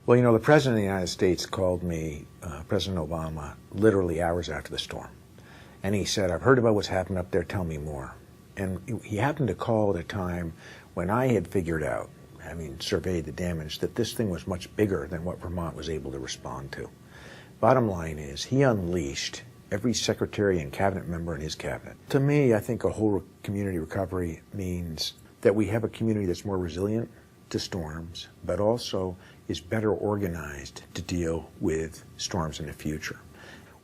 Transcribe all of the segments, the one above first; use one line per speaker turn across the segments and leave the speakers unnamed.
Well, you know, the President of the United States called me, President Obama, literally hours after the storm. And he said, "I've heard about what's happened up there, tell me more." And he happened to call at a time when I had figured out, surveyed the damage, that this thing was much bigger than what Vermont was able to respond to. Bottom line is, he unleashed every secretary and cabinet member in his cabinet. To me, I think a whole community recovery means that we have a community that's more resilient to storms, but also is better organized to deal with storms in the future.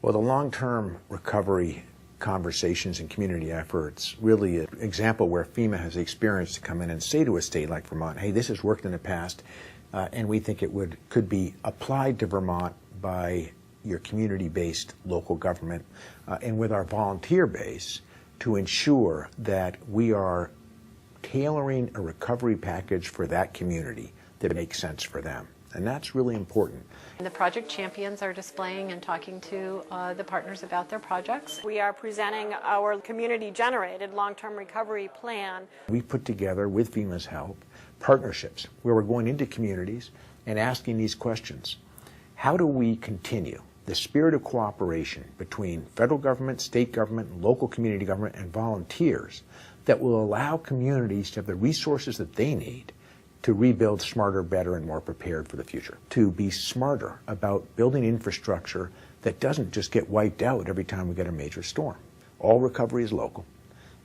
Well, the long-term recovery conversations and community efforts, really an example where FEMA has the experience to come in and say to a state like Vermont, hey, this has worked in the past, and we think it could be applied to Vermont by your community-based local government, and with our volunteer base to ensure that we are tailoring a recovery package for that community that makes sense for them. And that's really important.
The project champions are displaying and talking to the partners about their projects.
We are presenting our community-generated long-term recovery plan.
We put together, with FEMA's help, partnerships where we're going into communities and asking these questions. How do we continue the spirit of cooperation between federal government, state government, local community government, and volunteers that will allow communities to have the resources that they need to rebuild smarter, better, and more prepared for the future, to be smarter about building infrastructure that doesn't just get wiped out every time we get a major storm. All recovery is local.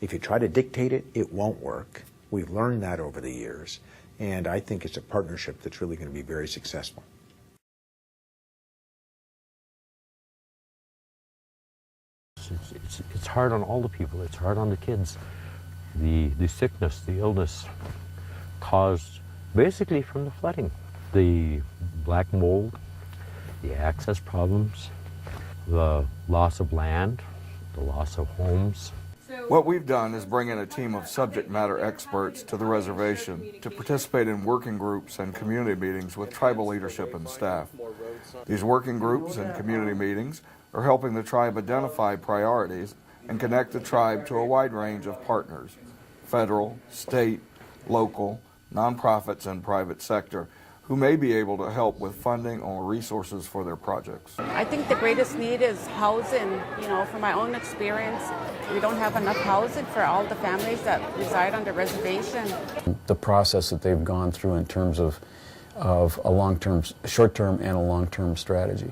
If you try to dictate it, it won't work. We've learned that over the years, and I think it's a partnership that's really going to be very successful.
It's hard on all the people. It's hard on the kids. The sickness, the illness caused basically from the flooding. The black mold, the access problems, the loss of land, the loss of homes.
What we've done is bring in a team of subject matter experts to the reservation to participate in working groups and community meetings with tribal leadership and staff. These working groups and community meetings are helping the tribe identify priorities and connect the tribe to a wide range of partners, federal, state, local, nonprofits, and private sector, who may be able to help with funding or resources for their projects.
I think the greatest need is housing. From my own experience, we don't have enough housing for all the families that reside on the reservation.
The process that they've gone through in terms of a long-term, short-term and a long-term strategy.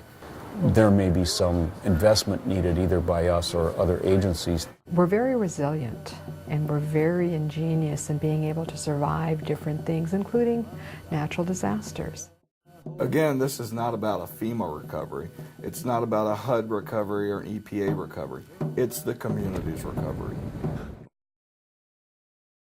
There may be some investment needed either by us or other agencies.
We're very resilient and we're very ingenious in being able to survive different things, including natural disasters.
Again, this is not about a FEMA recovery. It's not about a HUD recovery or an EPA recovery. It's the community's recovery.